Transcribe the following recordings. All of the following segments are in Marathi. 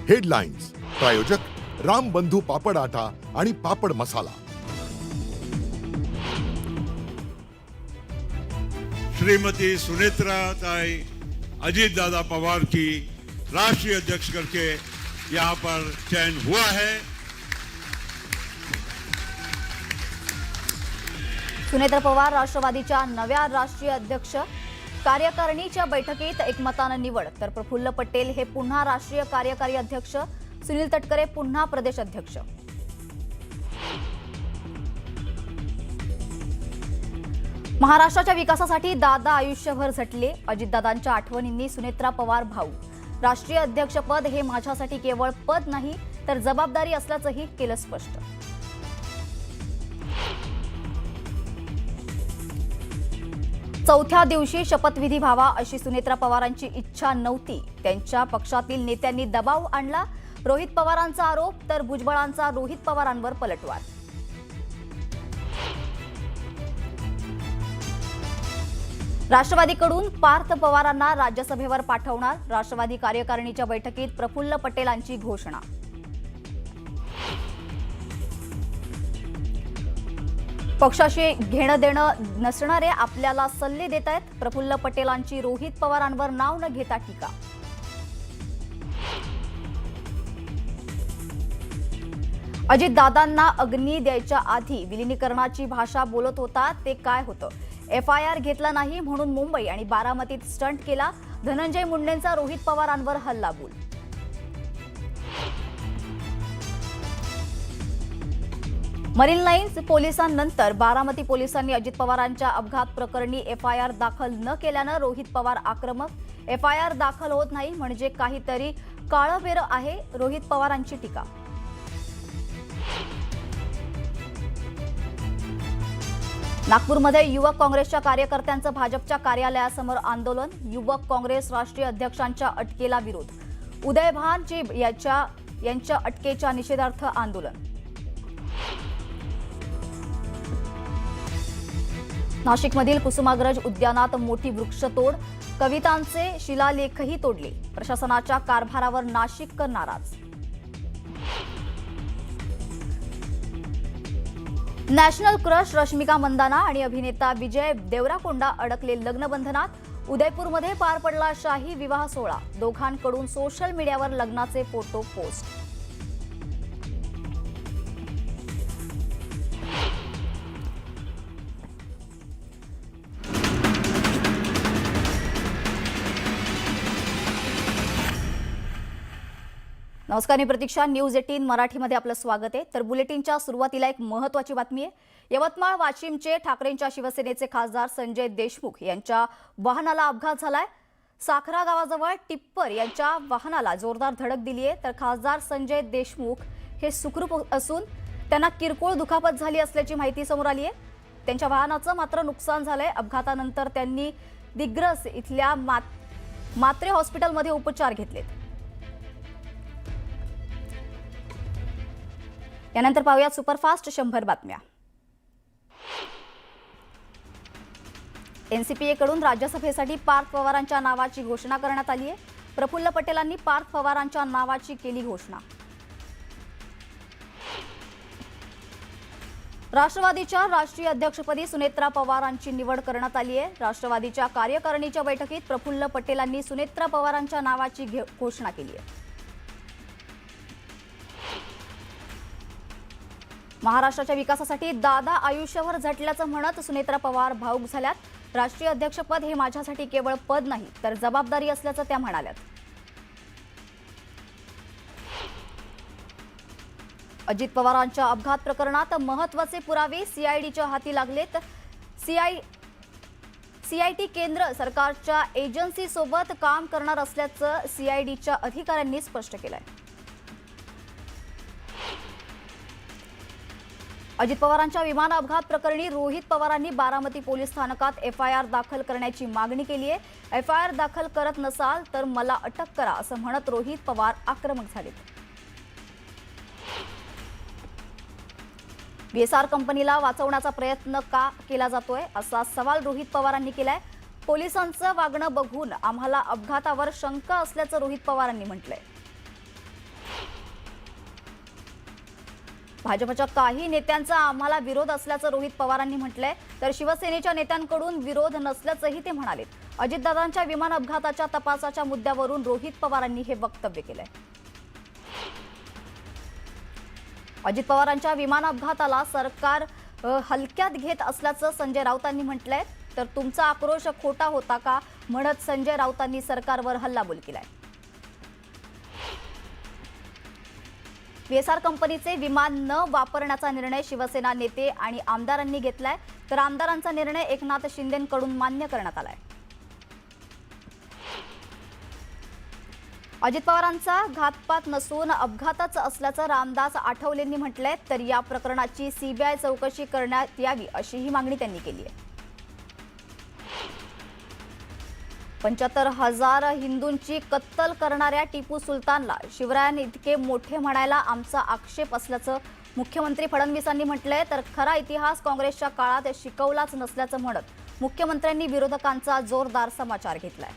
हेडलाईन्स प्रायोजक राम बंधू पापड आटा आणि पापड मसाला। श्रीमती सुनेत्राताई अजीत दादा पवार की राष्ट्रीय अध्यक्ष करके यहाँ पर चयन हुआ है। सुनेत्रा पवार राष्ट्रवादीच्या नव्या राष्ट्रीय अध्यक्ष। कार्यकारिणीच्या बैठकीत एकमताने निवड, तर प्रफुल्ल पटेल हे पुन्हा राष्ट्रीय कार्यकारी अध्यक्ष, सुनील तटकरे पुन्हा प्रदेश अध्यक्ष। महाराष्ट्राच्या विकासासाठी दादा आयुष्यभर झटले, अजितदादांच्या आठवणींनी सुनेत्रा पवार भाऊ। राष्ट्रीय अध्यक्षपद हे माझ्यासाठी केवळ पद नाही तर जबाबदारी असल्याचंही केलं स्पष्ट। चौथ्या दिवशी शपथविधी व्हावा अशी सुनेत्रा पवारांची इच्छा नव्हती। त्यांच्या पक्षातील नेत्यांनी दबाव आणला। रोहित पवारांचा आरोप, तर भुजबळांचा रोहित पवारांवर पलटवार। राष्ट्रवादीकडून पार्थ पवारांना राज्यसभेवर पाठवणार, राष्ट्रवादी कार्यकारिणीच्या बैठकीत प्रफुल्ल पटेलांची घोषणा। पक्षाशी घेणं देणं नसणारे आपल्याला सल्ले देत आहेत, प्रफुल्ल पटेलांची रोहित पवारांवर नाव न घेता टीका। अजितदादांना अग्नी द्यायच्या आधी विलिनीकरणाची भाषा बोलत होता, ते काय होतं? FIR घेतला नाही म्हणून मुंबई आणि बारामतीत स्टंट केला, धनंजय मुंडेंचा रोहित पवारांवर हल्लाबोल। मरीन लाईन्स पोलिसांनंतर बारामती पोलिसांनी अजित पवारांच्या अपघात प्रकरणी FIR दाखल न केल्यानं रोहित पवार आक्रमक। FIR दाखल होत नाही म्हणजे काहीतरी काळंबेरं आहे, रोहित पवारांची टीका। नागपूरमध्ये युवक काँग्रेसच्या कार्यकर्त्यांचं भाजपच्या कार्यालयासमोर आंदोलन, युवक काँग्रेस राष्ट्रीय अध्यक्षांच्या अटकेला विरोध। उदय भानजी यांच्या अटकेच्या निषेधार्थ आंदोलन। नाशिकमधील कुसुमाग्रज उद्यानात मोठी वृक्षतोड, कवितांचे शिलालेखही तोडले, प्रशासनाच्या कारभारावर नाशिककर नाराज। नॅशनल क्रश रश्मिका मंदाना आणि अभिनेता विजय देवराकोंडा अडकले लग्नबंधनात, उदयपूरमध्ये पार पडला शाही विवाह सोहळा, दोघांकडून सोशल मीडियावर लग्नाचे फोटो पोस्ट। नमस्कार, मी प्रतीक्षा, न्यूज 18 मराठीमध्ये आपलं स्वागत आहे। तर बुलेटिनच्या सुरुवातीला एक महत्त्वाची बातमी आहे। यवतमाळ वाशिमचे ठाकरेंच्या शिवसेनेचे खासदार संजय देशमुख यांच्या वाहनाला अपघात झालाय। साखरा गावाजवळ टिप्पर यांच्या वाहनाला जोरदार धडक दिली आहे, तर खासदार संजय देशमुख हे सुखरूप असून त्यांना किरकोळ दुखापत झाली असल्याची माहिती समोर आली आहे। त्यांच्या वाहनाचं मात्र नुकसान झालंय। अपघातानंतर त्यांनी दिग्रस इथल्या मात्रे हॉस्पिटलमध्ये उपचार घेतलेत। यानंतर पाहूया सुपरफास्ट 100 बातम्या। NCPA कडून राज्यसभेसाठी पार्थ पवारांच्या नावाची घोषणा करण्यात आली आहे। प्रफुल्ल पटेलांनी पार्थ पवारांच्या नावाची केली घोषणा। राष्ट्रवादीच्या राष्ट्रीय अध्यक्षपदी सुनेत्रा पवारांची निवड करण्यात आली आहे। राष्ट्रवादीच्या कार्यकारिणीच्या बैठकीत प्रफुल्ल पटेलांनी सुनेत्रा पवारांच्या नावाची घोषणा केली आहे। महाराष्ट्राच्या विकासासाठी दादा आयुष्यभर झटल्याचं म्हणत सुनेत्रा पवार भावूक झाल्यात। राष्ट्रीय अध्यक्षपद हे माझ्यासाठी केवळ पद नाही तर जबाबदारी असल्याचं त्या म्हणाल्यात। अजित पवारांच्या अपघात प्रकरणात महत्त्वाचे पुरावे CIDच्या हाती लागलेत। CIT केंद्र सरकारच्या एजन्सीसोबत काम करणार असल्याचं CIDच्या अधिकाऱ्यांनी स्पष्ट केलंय। अजित पवारांच्या विमान अपघात प्रकरणी रोहित पवारांनी बारामती पोलीस स्थानकात FIR दाखल करण्याची मागणी केली आहे। FIR दाखल करत नसाल तर मला अटक करा असं म्हणत रोहित पवार आक्रमक झालेत। BSR कंपनीला वाचवण्याचा प्रयत्न का केला जातोय असा सवाल रोहित पवारांनी केलाय। पोलिसांचं वागणं बघून आम्हाला अपघातावर शंका असल्याचं रोहित पवारांनी म्हटलंय। भाजपच्या काही नेत्यांचा आम्हाला विरोध असल्याचं रोहित पवारांनी म्हटलंय, तर शिवसेनेच्या नेत्यांकडून विरोध नसल्याचंही ते म्हणाले. अजितदादांच्या विमान अपघाताच्या तपासाच्या मुद्द्यावरून रोहित पवारांनी हे वक्तव्य केलंय. अजित पवारांच्या विमान अपघाताला सरकार हलक्यात घेत असल्याचं संजय राऊतांनी म्हटलंय, तर तुमचा आक्रोश खोटा होता का म्हणत संजय राऊतांनी सरकारवर हल्लाबोल केलाय. VSR कंपनीचे विमान न वापरण्याचा निर्णय शिवसेना नेते आणि आमदारांनी घेतलाय, तर आमदारांचा निर्णय एकनाथ शिंदेंकडून मान्य करण्यात आलाय. अजित पवारांचा घातपात नसून अपघातच असल्याचं रामदास आठवलेंनी म्हटलंय, तर या प्रकरणाची CBI चौकशी करण्यात यावी अशीही मागणी त्यांनी केली आहे. 75,000 हिंदूंची कत्तल करणाऱ्या टिपू सुलतानला शिवरायांनी इतके मोठे म्हणायला आमचा आक्षेप असल्याचं मुख्यमंत्री फडणवीसांनी म्हटलंय, तर खरा इतिहास काँग्रेसच्या काळात शिकवलाच नसल्याचं म्हणत मुख्यमंत्र्यांनी विरोधकांचा जोरदार समाचार घेतलाय.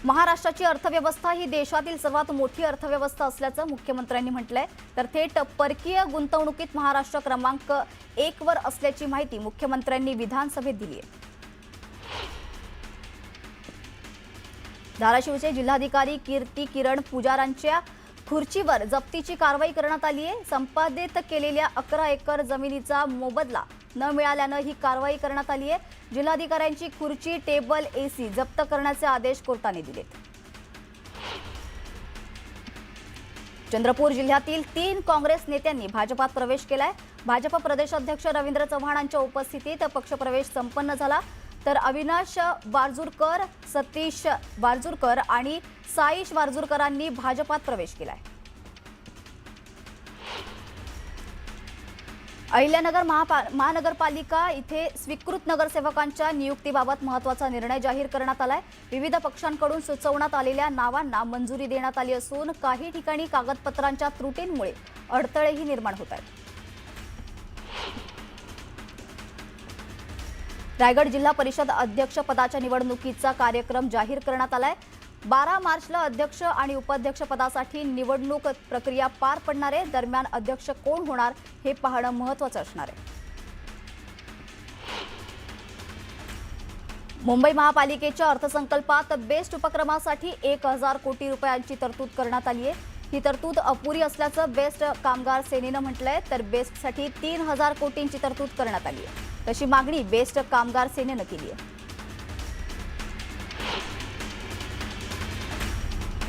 महाराष्ट्राची अर्थव्यवस्था ही देशातील सर्वात मोठी अर्थव्यवस्था असल्याचं मुख्यमंत्र्यांनी म्हटलंय, तर थेट परकीय गुंतवणुकीत महाराष्ट्र क्रमांक 1 वर असल्याची माहिती मुख्यमंत्र्यांनी विधानसभेत दिली आहे. धाराशिवचे जिल्हाधिकारी कीर्ती किरण पुजारांच्या खुर्चीवर जप्तीची कारवाई करण्यात आली आहे. संपादित केलेल्या 11 एकर जमिनीचा मोबदला न मिळाल्यानं ही कारवाई करण्यात आली आहे. जिल्हाधिकाऱ्यांची खुर्ची, टेबल, AC जप्त करण्याचे आदेश कोर्टाने दिलेत. चंद्रपूर जिल्ह्यातील 3 काँग्रेस नेत्यांनी भाजपात प्रवेश केलाय. भाजप प्रदेशाध्यक्ष रवींद्र चव्हाणांच्या उपस्थितीत पक्षप्रवेश संपन्न झाला, तर अविनाश वारजूरकर, सतीश वारजूरकर आणि साईश वारजूरकरांनी भाजपात प्रवेश केलाय. अहिल्यानगर महानगरपालिका इथे स्वीकृत नगरसेवकांच्या नियुक्तीबाबत महत्त्वाचा निर्णय जाहीर करण्यात आलाय. विविध पक्षांकडून सुचवण्यात आलेल्या नावांना मंजुरी देण्यात आली असून काही ठिकाणी कागदपत्रांच्या त्रुटींमुळे अडथळेही निर्माण होत आहेत. रायगड जिल्हा परिषद अध्यक्ष पदाच्या निवडणुकीचा कार्यक्रम जाहीर करण्यात आलाय. 12 मार्चला अध्यक्ष आणि उपाध्यक्ष पदासाठी निवडणूक प्रक्रिया पार पडणार आहे. दरम्यान अध्यक्ष कोण होणार हे पाहणं महत्त्वाचं असणार आहे. मुंबई महापालिकेच्या अर्थसंकल्पात बेस्ट उपक्रमासाठी 1,000 कोटी रुपयांची तरतूद करण्यात आली आहे. ही तरतूद अपुरी असल्याचं बेस्ट कामगार सेनेनं म्हटलंय, तर बेस्टसाठी 3,000 कोटींची तरतूद करण्यात आली आहे. तशी मागणी बेस्ट कामगार सेनेनं केली आहे.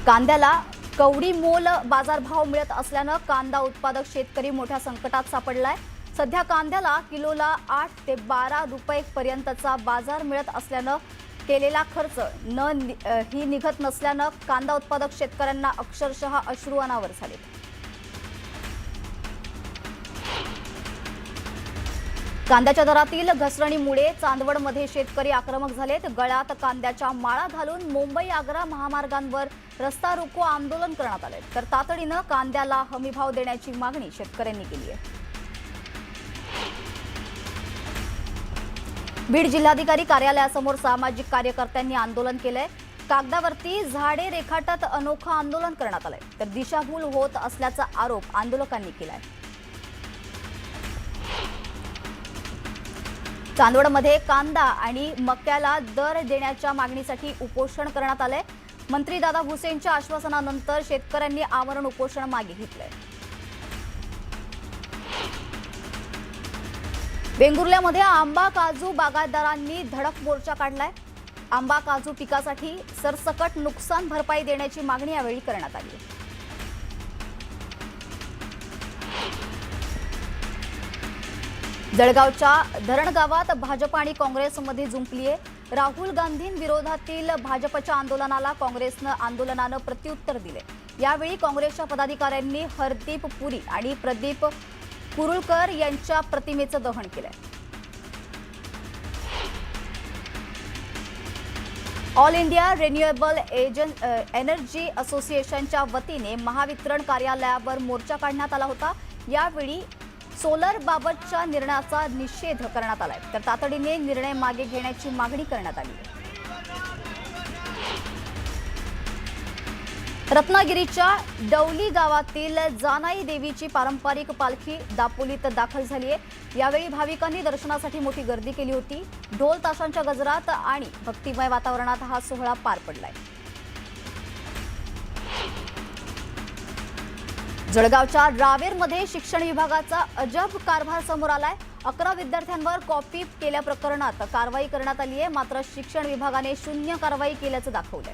कांद्याला कवडी मोल बाजारभाव मिळत असल्यानं कांदा उत्पादक शेतकरी मोठ्या संकटात सापडलाय. सध्या कांद्याला किलोला 8 ते 12 रुपये पर्यंतचा बाजार मिळत असल्यानं केलेला खर्च ही निघत नसल्यानं कांदा उत्पादक शेतकऱ्यांना अक्षरशः अश्रू अनावर झाले. कांद्याच्या दरातील घसरणीमुळे चांदवडमध्ये शेतकरी आक्रमक झालेत. गळ्यात कांद्याच्या माळा घालून मुंबई-आग्रा महामार्गांवर रस्ता रोको आंदोलन करण्यात आले, तर तातडीनं कांद्याला हमीभाव देण्याची मागणी शेतकऱ्यांनी केली आहे. बीड जिल्हाधिकारी कार्यालयासमोर सामाजिक कार्यकर्त्यांनी आंदोलन केलंय. कागदावरती झाडे रेखाटत अनोखं आंदोलन करण्यात आलंय, तर दिशाभूल होत असल्याचा आरोप आंदोलकांनी केलाय. चांदवडमध्ये कांदा आणि मक्याला दर देण्याच्या मागणीसाठी उपोषण करण्यात आलंय. मंत्री दादा भुसेंच्या आश्वासनानंतर शेतकऱ्यांनी आमरण उपोषण मागे घेतलंय. वेंगुर्ल्यामध्ये आंबा काजू बागायतदारांनी धडक मोर्चा काढलाय. आंबा काजू पिकासाठी सरसकट नुकसान भरपाई देण्याची मागणी यावेळी करण्यात आली. जळगावच्या धरण गावात भाजप आणि काँग्रेसमध्ये जुंपली आहे. राहुल गांधींविरोधातील भाजपच्या आंदोलनाला आंदोलनानं प्रत्युत्तर दिले. यावेळी काँग्रेसच्या पदाधिकाऱ्यांनी हरदीप पुरी आणि प्रदीप कुरुळकर यांच्या प्रतिमेचं दहन केलंय. ऑल इंडिया रिन्युएबल एनर्जी असोसिएशनच्या वतीने महावितरण कार्यालयावर मोर्चा काढण्यात आला होता. यावेळी सोलर बाबतच्या निर्णयाचा निषेध करण्यात आलाय, तर तातडीने निर्णय मागे घेण्याची मागणी करण्यात आली. रत्नागिरीच्या डवली गावातील जानाई देवीची पारंपरिक पालखी दापोलीत दाखल झाली आहे। यावेळी भाविकांनी दर्शनासाठी मोठी गर्दी केली होती। ढोल ताशांच्या गजरात आणि भक्तिमय वातावरणात हा सोहळा पार पडलाय। जळगावच्या रावेरमध्ये शिक्षण विभागाचा अजब कारभार समोर आलाय। 11 विद्यार्थ्यांवर कॉपी केल्या प्रकरणात कारवाई करण्यात आली आहे, मात्र शिक्षण विभागाने शून्य कारवाई केल्याचं दाखवलंय।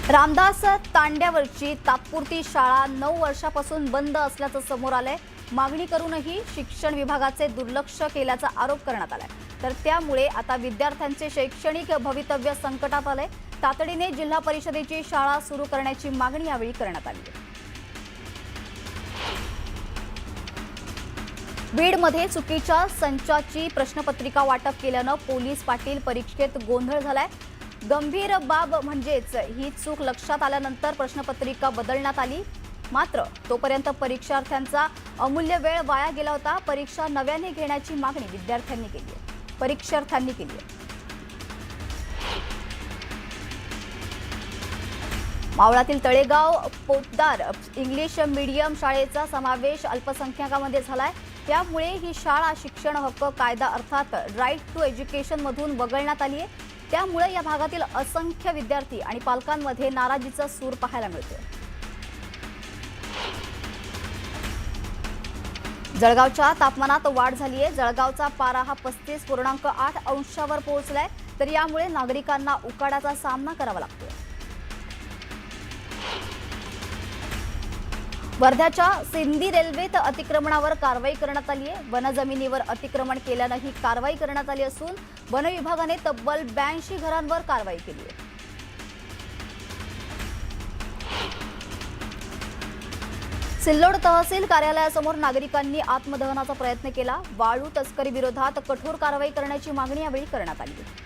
रामदास तांड्यावरची तात्पुरती शाळा 9 वर्षापासून बंद असल्याचं समोर आलंय। मागणी करूनही शिक्षण विभागाचे दुर्लक्ष केल्याचा आरोप करण्यात आलाय। तर त्यामुळे आता विद्यार्थ्यांचे शैक्षणिक भवितव्य संकटात आलंय। तातडीने जिल्हा परिषदेची शाळा सुरू करण्याची मागणी यावेळी करण्यात आली आहे। बीडमध्ये चुकीच्या संचाची प्रश्नपत्रिका वाटप केल्यानं पोलीस पाटील परीक्षेत गोंधळ झालाय। गंभीर बाब म्हणजेच ही चूक लक्षात आल्यानंतर प्रश्नपत्रिका बदलण्यात आली, मात्र तोपर्यंत परीक्षार्थ्यांचा अमूल्य वेळ वाया गेला होता। परीक्षा नव्याने घेण्याची मागणी परीक्षार्थ्यांनी केली आहे। मावळातील तळेगाव पोतदार इंग्लिश मीडियम शाळेचा समावेश अल्पसंख्याकांमध्ये झालाय। त्यामुळे ही शाळा शिक्षण हक्क कायदा अर्थात राईट टू एज्युकेशन मधून वगळण्यात आली आहे। त्यामुळे या भागातील असंख्य विद्यार्थी आणि पालकांमध्ये नाराजीचा सूर पाहायला मिळतोय। जळगावच्या तापमानात वाढ झाली आहे। जळगावचा पारा हा 35.8 अंशावर पोहोचलाय, तर यामुळे नागरिकांना उकाड्याचा सामना करावा लागतोय। वर्ध्याच्या सिंदी रेल्वेत अतिक्रमणावर कारवाई करण्यात आली आहे। वनजमिनीवर अतिक्रमण केल्यानं ही कारवाई करण्यात आली असून वन विभागाने तब्बल 82 घरांवर कारवाई केली आहे। सिल्लोड तहसील कार्यालयासमोर नागरिकांनी आत्मदहनाचा प्रयत्न केला। वाळू तस्करी विरोधात कठोर कारवाई करण्याची मागणी यावेळी करण्यात आली आहे।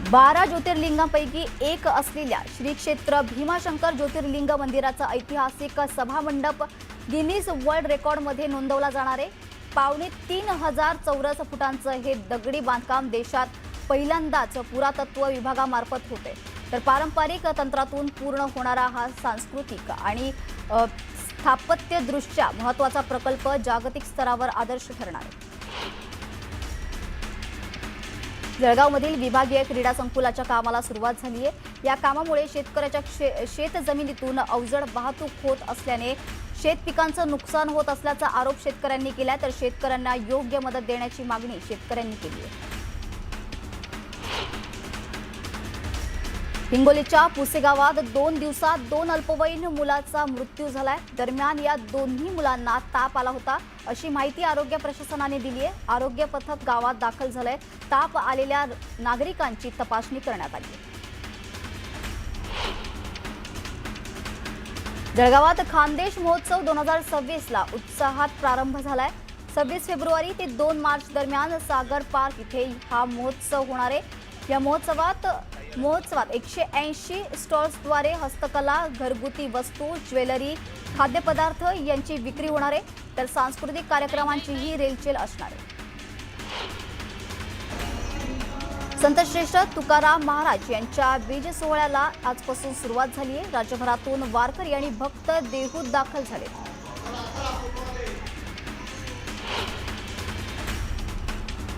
12 ज्योतिर्लिंगांपैकी एक असलेल्या श्री क्षेत्र भीमाशंकर ज्योतिर्लिंग मंदिराचा ऐतिहासिक सभामंडप गिनीज वर्ल्ड रेकॉर्डमध्ये नोंदवला जाणार आहे। 2.5 चौरस फुटांचं हे दगडी बांधकाम देशात पहिल्यांदाच पुरातत्व विभागामार्फत होते। तर पारंपरिक तंत्रातून पूर्ण होणारा हा सांस्कृतिक आणि स्थापत्यदृष्ट्या महत्त्वाचा प्रकल्प जागतिक स्तरावर आदर्श ठरणार आहे। जळगावमधील विभागीय क्रीडा संकुलाच्या कामाला सुरुवात झाली आहे। या कामामुळे शेतकऱ्याच्या शेत जमिनीतून अवजड वाहतूक होत असल्याने शेत पिकांचं नुकसान होत असल्याचा आरोप शेतकऱ्यांनी केला, तर शेतकऱ्यांना योग्य मदत देण्याची मागणी शेतकऱ्यांनी केली आहे। हिंगोलीच्या पुसे गावात 2 दिवसात 2 अल्पवयीन मुलाचा मृत्यू झालाय। दरम्यान या दोन्ही मुलांना ताप आला होता अशी माहिती आरोग्य प्रशासनाने दिली आहे। आरोग्य पथक गावात दाखल झालंय। ताप आलेल्या नागरिकांची तपासणी करण्यात आली आहे। जळगावात खानदेश महोत्सव 2026ला उत्साहात प्रारंभ झालाय। 26 फेब्रुवारी ते 2 मार्च दरम्यान सागर पार्क इथे हा महोत्सव होणार आहे। या महोत्सवात 180 स्टॉल्सद्वारे हस्तकला, घरगुती वस्तू, ज्वेलरी, खाद्यपदार्थ यांची विक्री होणार आहे, तर सांस्कृतिक कार्यक्रमांचीही रेलचेल असणार आहे। संतश्रेष्ठ तुकाराम महाराज यांच्या बीज सोहळ्याला आजपासून सुरुवात झाली आहे। राज्यभरातून वारकरी आणि भक्त देहूत दाखल झाले।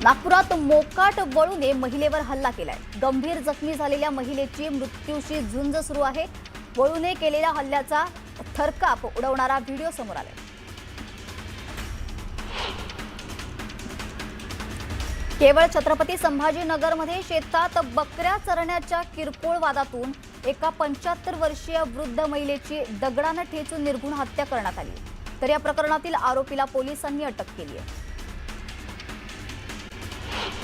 नागपुरात मोकाट वळूने महिलेवर हल्ला केलाय। गंभीर जखमी झालेल्या महिलेची मृत्यूशी झुंज सुरू आहे। वळूने केलेल्या हल्ल्याचा थरकाप उडवणारा व्हिडिओ समोर आलाय। केवळ छत्रपती संभाजीनगरमध्ये शेतात बकऱ्या चरण्याच्या किरकोळ वादातून एका 75 वर्षीय वृद्ध महिलेची दगडाने ठेचून निर्घृण हत्या करण्यात आली, तर या प्रकरणातील आरोपीला पोलिसांनी अटक केली आहे।